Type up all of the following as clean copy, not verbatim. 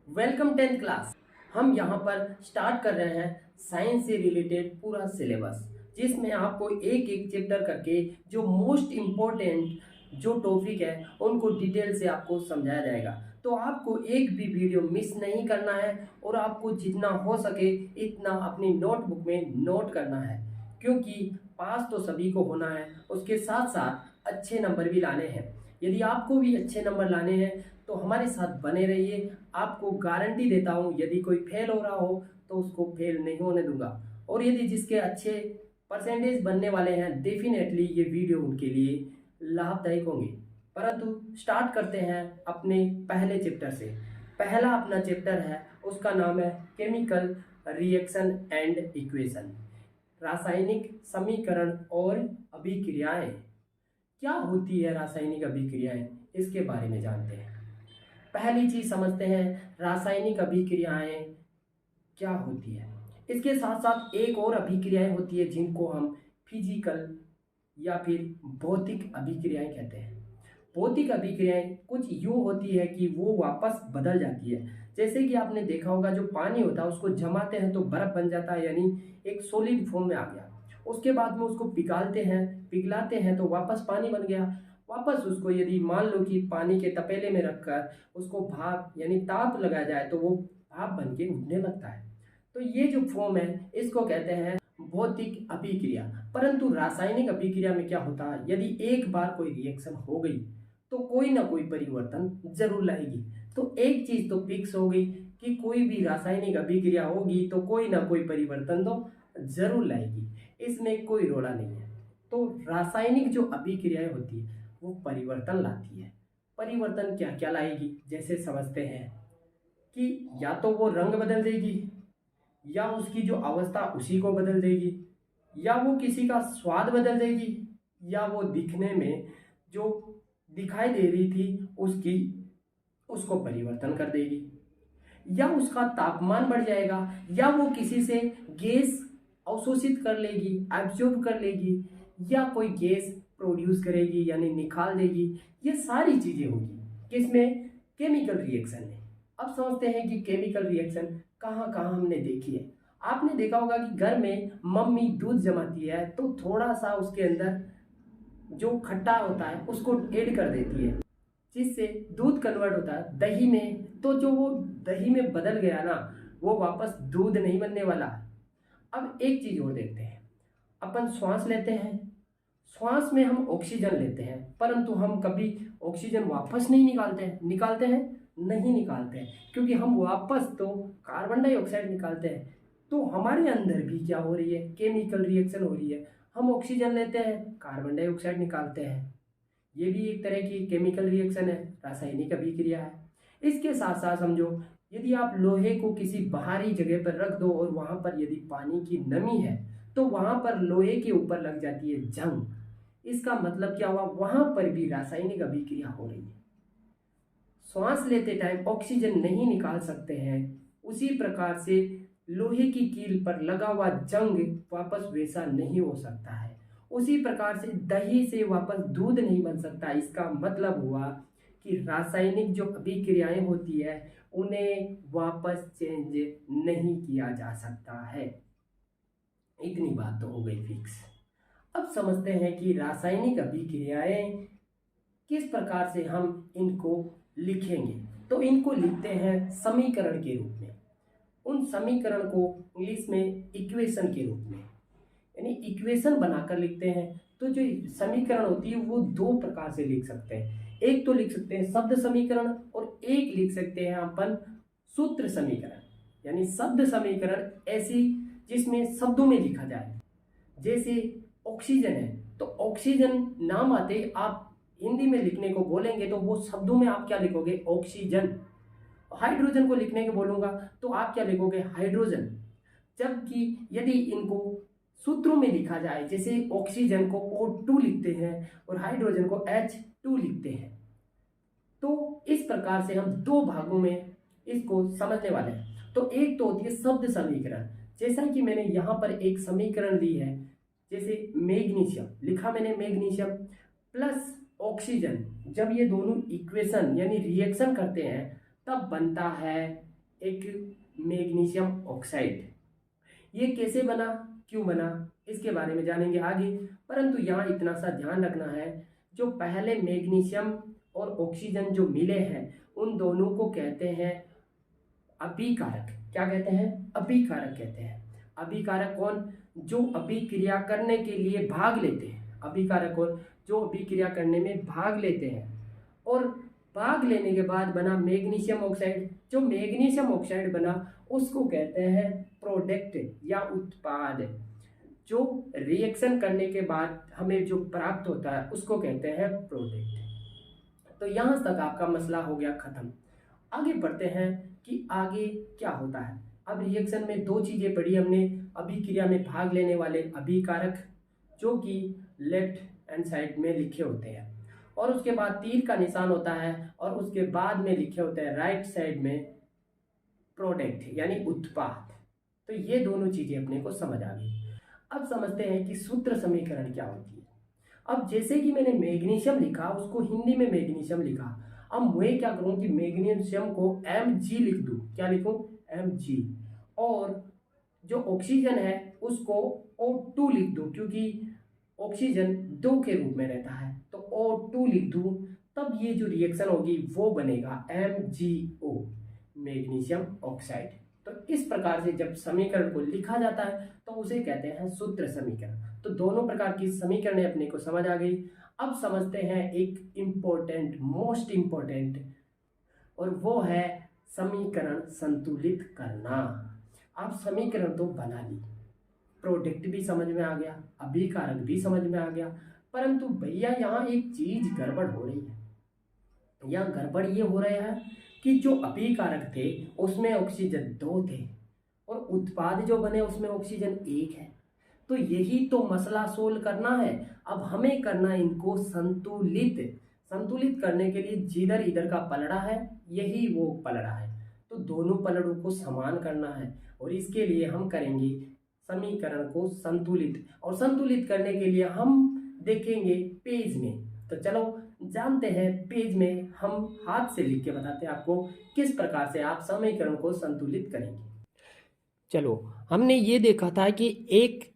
Welcome 10th class. हम यहाँ पर स्टार्ट कर रहे हैं साइंस से रिलेटेड पूरा सिलेबस, जिसमें आपको एक एक चैप्टर करके जो मोस्ट इम्पोर्टेंट जो टॉपिक है उनको डिटेल से आपको समझाया जाएगा। तो आपको एक भी वीडियो मिस नहीं करना है और आपको जितना हो सके इतना अपनी नोटबुक में नोट करना है, क्योंकि पास तो सभी को होना है, उसके साथ साथ अच्छे नंबर भी लाने हैं। यदि आपको भी अच्छे नंबर लाने हैं तो हमारे साथ बने रहिए। आपको गारंटी देता हूँ, यदि कोई फेल हो रहा हो तो उसको फेल नहीं होने दूंगा, और यदि जिसके अच्छे परसेंटेज बनने वाले हैं डेफिनेटली ये वीडियो उनके लिए लाभदायक होंगे। परंतु स्टार्ट करते हैं अपने पहले चैप्टर से। पहला अपना चैप्टर है, उसका नाम है केमिकल रिएक्शन एंड इक्वेशन, रासायनिक समीकरण और अभिक्रियाएं। क्या होती है रासायनिक अभिक्रियाएं, इसके बारे में जानते हैं। पहली चीज समझते हैं रासायनिक अभिक्रियाएं क्या होती है। इसके साथ साथ एक और अभिक्रियाएं होती है जिनको हम फिजिकल या फिर भौतिक अभिक्रियाएं कहते हैं। भौतिक अभिक्रियाएं कुछ यूं होती है कि वो वापस बदल जाती है। जैसे कि आपने देखा होगा, जो पानी होता है उसको जमाते हैं तो बर्फ बन जाता है, यानी एक सॉलिड फॉर्म में आ गया। उसके बाद में उसको पिघालते हैं, पिघलाते हैं तो वापस पानी बन गया। वापस उसको यदि मान लो कि पानी के तपेले में रखकर उसको भाप यानी ताप लगाया जाए तो वो भाप बन के उठने लगता है। तो ये जो फॉर्म है इसको कहते हैं भौतिक अभिक्रिया। परंतु रासायनिक अभिक्रिया में क्या होता है, यदि एक बार कोई रिएक्शन हो गई तो कोई ना कोई परिवर्तन जरूर लाएगी। तो एक चीज तो फिक्स हो गई कि कोई भी रासायनिक अभिक्रिया होगी तो कोई ना कोई परिवर्तन तो जरूर लाएगी, इसमें कोई रोड़ा नहीं है। तो रासायनिक जो अभिक्रियाएं होती है वो परिवर्तन लाती है। परिवर्तन क्या क्या लाएगी, जैसे समझते हैं कि या तो वो रंग बदल देगी, या उसकी जो अवस्था उसी को बदल देगी, या वो किसी का स्वाद बदल देगी, या वो दिखने में जो दिखाई दे रही थी उसकी उसको परिवर्तन कर देगी, या उसका तापमान बढ़ जाएगा, या वो किसी से गैस अवशोषित कर लेगी, एब्जॉर्ब कर लेगी, या कोई गैस प्रोड्यूस करेगी यानी निकाल देगी। ये सारी चीजें होगी किसमें, केमिकल रिएक्शन में। अब समझते हैं कि केमिकल रिएक्शन कहाँ कहाँ हमने देखी है। आपने देखा होगा कि घर में मम्मी दूध जमाती है तो थोड़ा सा उसके अंदर जो खट्टा होता है उसको ऐड कर देती है, जिससे दूध कन्वर्ट होता है दही में। तो जो वो दही में बदल गया ना, वो वापस दूध नहीं बनने वाला। अब एक चीज और देखते हैं, अपन श्वास लेते हैं, श्वास में हम ऑक्सीजन लेते हैं, परंतु हम कभी ऑक्सीजन वापस नहीं निकालते हैं। निकालते हैं? नहीं निकालते हैं, क्योंकि हम वापस तो कार्बन डाइऑक्साइड निकालते हैं। तो हमारे अंदर भी क्या हो रही है, केमिकल रिएक्शन हो रही है। हम ऑक्सीजन लेते हैं, कार्बन डाइऑक्साइड निकालते हैं। ये भी एक तरह की केमिकल रिएक्शन है, रासायनिक अभिक्रिया है। इसके साथ साथ समझो, यदि आप लोहे को किसी बाहरी जगह पर रख दो और वहां पर यदि पानी की नमी है तो वहां पर लोहे के ऊपर लग जाती है जंग। इसका मतलब क्या हुआ, वहां पर भी रासायनिक अभिक्रिया हो रही है। श्वास लेते टाइम ऑक्सीजन नहीं निकाल सकते हैं, उसी प्रकार से लोहे की कील पर लगा हुआ जंग वापस वैसा नहीं हो सकता है। उसी प्रकार से दही से वापस दूध नहीं बन सकता। इसका मतलब हुआ कि रासायनिक जो अभिक्रियाएं होती है उन्हें वापस चेंज नहीं किया जा सकता है। इतनी बात तो हो गई फिक्स। अब समझते हैं कि रासायनिक अभिक्रियाएं किस प्रकार से हम इनको लिखेंगे। तो इनको लिखते हैं समीकरण के रूप में। उन समीकरण को इंग्लिश में इक्वेशन के रूप में, यानी इक्वेशन बनाकर लिखते हैं। तो जो समीकरण होती है वो दो प्रकार से लिख सकते हैं। एक तो लिख सकते हैं शब्द समीकरण, और एक लिख सकते हैं अपन सूत्र समीकरण, यानी शब्द समीकरण ऐसी जिसमें शब्दों में लिखा जाए। जैसे ऑक्सीजन है तो ऑक्सीजन नाम आते आप हिंदी में लिखने को बोलेंगे तो वो शब्दों में आप क्या लिखोगे, ऑक्सीजन। हाइड्रोजन को लिखने को बोलूंगा तो आप क्या लिखोगे, हाइड्रोजन। जबकि यदि इनको सूत्रों में लिखा जाए, जैसे ऑक्सीजन को O2 लिखते हैं और हाइड्रोजन को H2 लिखते हैं, तो इस प्रकार से हम दो भागों में इसको समझने वाले हैं। तो एक तो होती है शब्द समीकरण, जैसा कि मैंने यहां पर एक समीकरण ली है, जैसे मैग्नीशियम लिखा मैंने, मैग्नीशियम प्लस ऑक्सीजन, जब ये दोनों इक्वेशन यानी रिएक्शन करते हैं तब बनता है एक मैग्नीशियम ऑक्साइड। ये कैसे बना, क्यों बना, इसके बारे में जानेंगे आगे। परंतु यहाँ इतना सा ध्यान रखना है, जो पहले मैग्नीशियम और ऑक्सीजन जो मिले हैं उन दोनों को कहते हैं अभिकारक। क्या कहते हैं? अभिकारक कहते हैं। अभिकारक कौन? जो अभिक्रिया करने के लिए भाग लेते हैं। अभिकारक कौन? जो अभिक्रिया करने में भाग लेते हैं। और भाग लेने के बाद बना मैग्नीशियम ऑक्साइड। जो मैग्नीशियम ऑक्साइड बना उसको कहते हैं प्रोडक्ट या उत्पाद। जो रिएक्शन करने के बाद हमें जो प्राप्त होता है उसको कहते हैं प्रोडक्ट। तो यहाँ तक आपका मसला हो गया खत्म। आगे बढ़ते हैं कि आगे क्या होता है। अब रिएक्शन में दो चीजें पढ़ी हमने। अभिक्रिया में भाग लेने वाले अभिकारक जो कि लेफ्ट हैंड साइड में लिखे होते हैं, और उसके बाद तीर का निशान होता है, और उसके बाद में लिखे होते हैं राइट साइड में प्रोडक्ट यानी उत्पाद। तो ये दोनों चीजें अपने को समझ आ गई। अब समझते हैं कि सूत्र समीकरण क्या होती है। अब जैसे कि मैंने मैग्नीशियम लिखा, उसको हिंदी में मैग्नीशियम लिखा। अब मैं क्या करूं कि मैग्नीशियम को Mg लिख दूं। क्या लिखूं? Mg। और जो ऑक्सीजन है उसको O2 लिख दूं, क्योंकि ऑक्सीजन 2 के रूप में रहता है, तो O2 लिख दूं। तब ये जो रिएक्शन होगी वो बनेगा MgO, मैग्नीशियम ऑक्साइड। तो इस प्रकार से जब समीकरण को लिखा जाता है तो उसे कहते हैं सूत्र समीकरण। तो दोनों प्रकार की समीकरणें अपने को समझ आ गई। अब समझते हैं एक इम्पोर्टेंट, मोस्ट इम्पोर्टेंट, और वो है समीकरण संतुलित करना। आप समीकरण तो बना ली, प्रोडक्ट भी समझ में आ गया, अभिकारक भी समझ में आ गया, परंतु भैया यहाँ एक चीज गड़बड़ हो रही है। यहाँ गड़बड़ ये हो रहा है कि जो अभिकारक थे उसमें ऑक्सीजन 2 थे, और उत्पाद जो बने उसमें ऑक्सीजन 1 है। तो यही तो मसला सोल्व करना है। अब हमें करना है इनको संतुलित। संतुलित करने के लिए जिधर इधर का पलड़ा है यही वो पलड़ा है, तो दोनों पलड़ों को समान करना है। और इसके लिए हम करेंगे समीकरण को संतुलित, और संतुलित करने के लिए हम देखेंगे पेज में। तो चलो जानते हैं, पेज में हम हाथ से लिख के बताते हैं आपको किस प्रकार से आप समीकरण को संतुलित करेंगे। चलो, हमने ये देखा था कि एक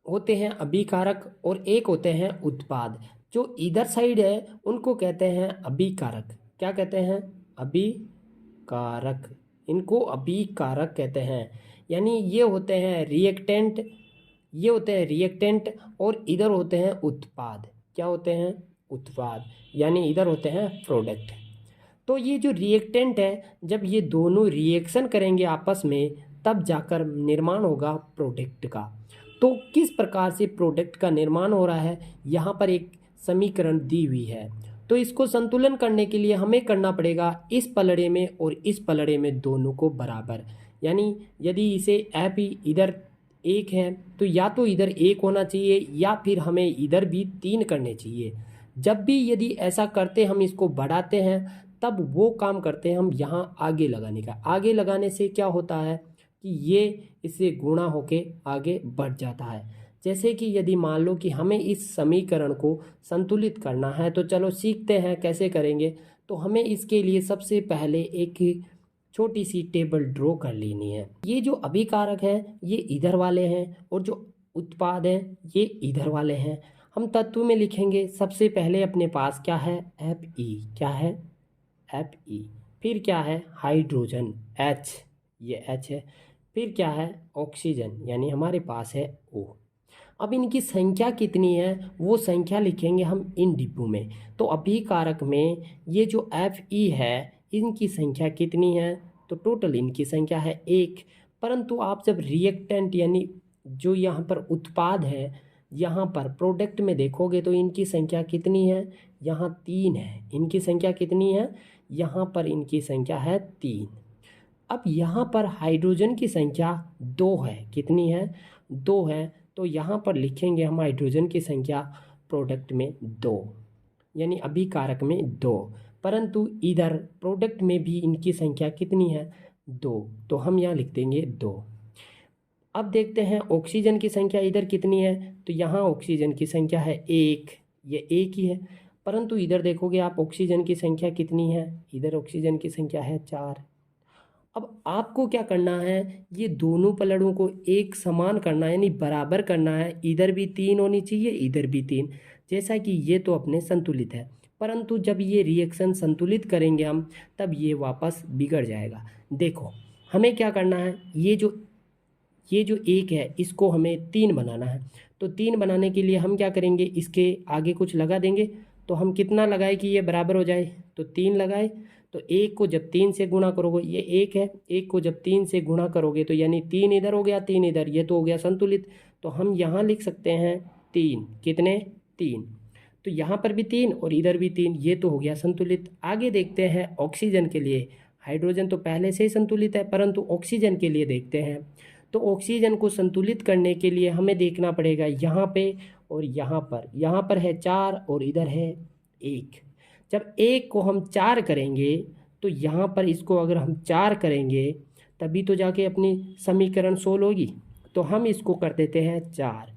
होते हैं अभिकारक और एक होते हैं उत्पाद। जो इधर साइड है उनको कहते हैं अभिकारक। क्या कहते हैं? अभिकारक। इनको अभिकारक कहते हैं, यानी ये होते हैं रिएक्टेंट, ये होते हैं रिएक्टेंट, और इधर होते हैं उत्पाद। क्या होते हैं? उत्पाद, यानी इधर होते हैं प्रोडक्ट। तो ये जो रिएक्टेंट है, जब ये दोनों रिएक्शन करेंगे आपस में तब जाकर निर्माण होगा प्रोडक्ट का। तो किस प्रकार से प्रोडक्ट का निर्माण हो रहा है, यहाँ पर एक समीकरण दी हुई है। तो इसको संतुलन करने के लिए हमें करना पड़ेगा इस पलड़े में और इस पलड़े में दोनों को बराबर। यानी यदि इसे F इधर 1 है तो या तो इधर 1 होना चाहिए, या फिर हमें इधर भी 3 करने चाहिए। जब भी यदि ऐसा करते हम इसको बढ़ाते हैं तब वो काम करते हैं हम यहाँ आगे लगाने का। आगे लगाने से क्या होता है कि ये इससे गुणा होके आगे बढ़ जाता है। जैसे कि यदि मान लो कि हमें इस समीकरण को संतुलित करना है, तो चलो सीखते हैं कैसे करेंगे। तो हमें इसके लिए सबसे पहले एक छोटी सी टेबल ड्रॉ कर लेनी है। ये जो अभिकारक हैं ये इधर वाले हैं, और जो उत्पाद हैं ये इधर वाले हैं। हम तत्व में लिखेंगे। सबसे पहले अपने पास क्या है? Fe। क्या है? Fe। फिर क्या है? हाइड्रोजन H, ये H है। फिर क्या है? ऑक्सीजन, यानी हमारे पास है O। अब इनकी संख्या कितनी है वो संख्या लिखेंगे हम इन डिब्बों में। तो अभिकारक में ये जो Fe है इनकी संख्या कितनी है? तो टोटल इनकी संख्या है 1। परंतु आप जब रिएक्टेंट यानी जो यहाँ पर उत्पाद है, यहाँ पर प्रोडक्ट में देखोगे तो इनकी संख्या कितनी है? यहाँ 3 है। इनकी संख्या कितनी है? यहाँ पर इनकी संख्या है 3। अब यहाँ पर हाइड्रोजन की संख्या 2 है। कितनी है? 2 है। तो यहाँ पर लिखेंगे हम हाइड्रोजन की संख्या प्रोडक्ट में 2, यानी अभिकारक में 2। परंतु इधर प्रोडक्ट में भी इनकी संख्या कितनी है? 2, तो हम यहाँ लिख देंगे 2। अब देखते हैं ऑक्सीजन की संख्या इधर कितनी है। तो यहाँ ऑक्सीजन की संख्या है 1, ये 1 ही है। परंतु इधर देखोगे आप ऑक्सीजन की संख्या कितनी है? इधर ऑक्सीजन की संख्या है 4। अब आपको क्या करना है, ये दोनों पलड़ों को एक समान करना है, यानी बराबर करना है। इधर भी 3 होनी चाहिए, इधर भी 3। जैसा कि ये तो अपने संतुलित है, परंतु जब ये रिएक्शन संतुलित करेंगे हम, तब ये वापस बिगड़ जाएगा। देखो हमें क्या करना है, ये जो एक है इसको हमें 3 बनाना है। तो 3 बनाने के लिए हम क्या करेंगे, इसके आगे कुछ लगा देंगे। तो हम कितना लगाए कि ये बराबर हो जाए, तो 3 लगाए। तो एक को जब 3 से गुणा करोगे, ये एक है, एक को जब 3 से गुणा करोगे तो यानी 3 इधर हो गया, 3 इधर, ये तो हो गया संतुलित। तो हम यहाँ लिख सकते हैं 3, कितने, 3। तो यहाँ पर भी 3 और इधर भी 3, ये तो हो गया संतुलित। आगे देखते हैं ऑक्सीजन के लिए। हाइड्रोजन तो पहले से ही संतुलित है, परंतु ऑक्सीजन के लिए देखते हैं। तो ऑक्सीजन को संतुलित करने के लिए हमें देखना पड़ेगा यहाँ पे और यहाँ पर है 4 और इधर है 1। जब 1 को हम 4 करेंगे तो यहाँ पर इसको अगर हम 4 करेंगे तभी तो जाके अपनी समीकरण सोल्व होगी। तो हम इसको कर देते हैं 4।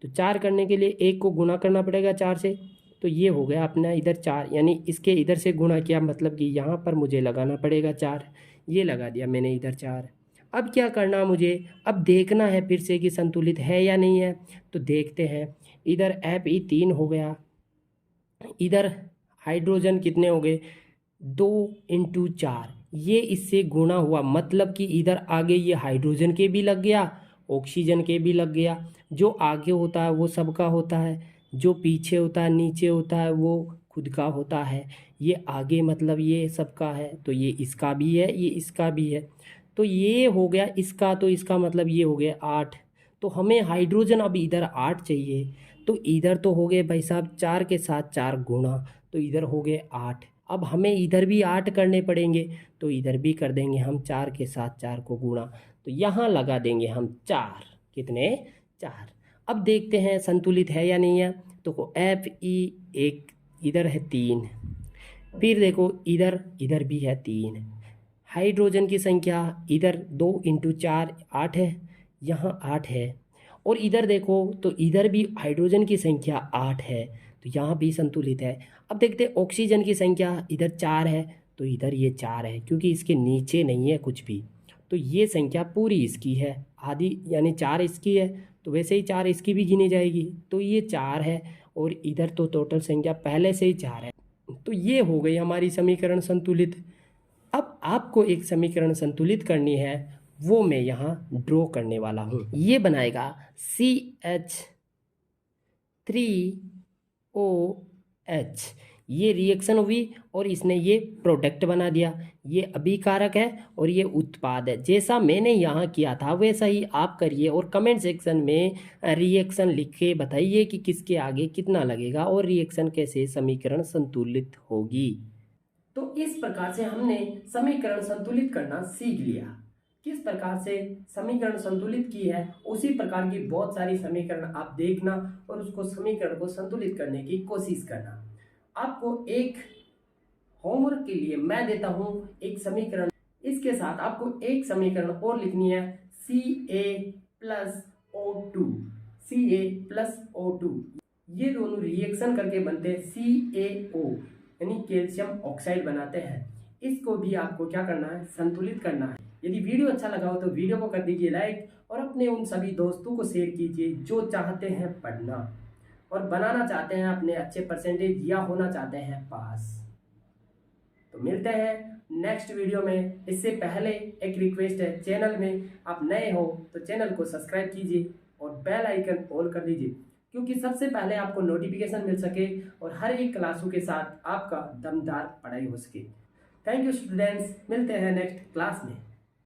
तो 4 करने के लिए 1 को गुणा करना पड़ेगा 4 से। तो ये हो गया अपना इधर 4, यानी इसके इधर से गुणा किया, मतलब कि यहाँ पर मुझे लगाना पड़ेगा 4। ये लगा दिया मैंने इधर 4। अब क्या करना मुझे, अब देखना है फिर से कि संतुलित है या नहीं है। तो देखते हैं, इधर Fe3 हो गया, इधर हाइड्रोजन कितने हो गए, 2 × 4, ये इससे गुणा हुआ, मतलब कि इधर आगे ये हाइड्रोजन के भी लग गया, ऑक्सीजन के भी लग गया। जो आगे होता है वो सबका होता है, जो पीछे होता है नीचे होता है वो खुद का होता है। ये आगे मतलब ये सबका है, तो ये इसका भी है, ये इसका भी है। तो ये हो गया इसका, तो इसका मतलब ये हो गया 8। तो हमें हाइड्रोजन अब इधर 8 चाहिए। तो इधर तो हो गए भाई साहब 4 के साथ 4 गुणा, तो इधर हो गए 8। अब हमें इधर भी 8 करने पड़ेंगे, तो इधर भी कर देंगे हम 4 के साथ 4 को गुणा। तो यहाँ लगा देंगे हम 4, कितने, 4। अब देखते हैं संतुलित है या नहीं है। तो Fe इधर है 3, फिर देखो इधर भी है 3। हाइड्रोजन की संख्या इधर 2 × 4 8 है, यहाँ 8 है। और इधर देखो तो इधर भी हाइड्रोजन की संख्या 8 है, तो यहाँ भी संतुलित है। अब देखते हैं ऑक्सीजन की संख्या इधर 4 है, तो इधर ये 4 है, क्योंकि इसके नीचे नहीं है कुछ भी। तो ये संख्या पूरी इसकी है, आधी, यानी 4 इसकी है, तो वैसे ही 4 इसकी भी गिनी जाएगी। तो ये 4 है, और इधर तो टोटल संख्या पहले से ही 4 है। तो ये हो गई हमारी समीकरण संतुलित। अब आपको एक समीकरण संतुलित करनी है, वो मैं यहाँ ड्रॉ करने वाला हूँ। ये बनाएगा CH3OH। ये रिएक्शन हुई और इसने ये प्रोडक्ट बना दिया। ये अभिकारक है और ये उत्पाद है। जैसा मैंने यहाँ किया था वैसा ही आप करिए, और कमेंट सेक्शन में रिएक्शन लिख के बताइए कि किसके आगे कितना लगेगा और रिएक्शन कैसे समीकरण संतुलित होगी। तो इस प्रकार से हमने समीकरण संतुलित करना सीख लिया। किस प्रकार से समीकरण संतुलित की है, उसी प्रकार की बहुत सारी समीकरण आप देखना और उसको समीकरण को संतुलित करने की कोशिश करना। आपको एक होमवर्क के लिए मैं देता हूं एक समीकरण, इसके साथ आपको एक समीकरण और लिखनी है, Ca+O2। Ca+O2 ये दोनों रिएक्शन करके बनते हैं CaO, यानी कैल्शियम ऑक्साइड बनाते हैं। इसको भी आपको क्या करना है, संतुलित करना है। यदि वीडियो अच्छा लगा हो तो वीडियो को कर दीजिए लाइक, और अपने उन सभी दोस्तों को शेयर कीजिए जो चाहते हैं पढ़ना और बनाना चाहते हैं अपने अच्छे परसेंटेज, या होना चाहते हैं पास। तो मिलते हैं नेक्स्ट वीडियो में। इससे पहले एक रिक्वेस्ट है, चैनल में आप नए हो तो चैनल को सब्सक्राइब कीजिए और बेल आइकन ऑल कर दीजिए, क्योंकि सबसे पहले आपको नोटिफिकेशन मिल सके और हर एक क्लासों के साथ आपका दमदार पढ़ाई हो सके। थैंक यू स्टूडेंट्स, मिलते हैं नेक्स्ट क्लास में।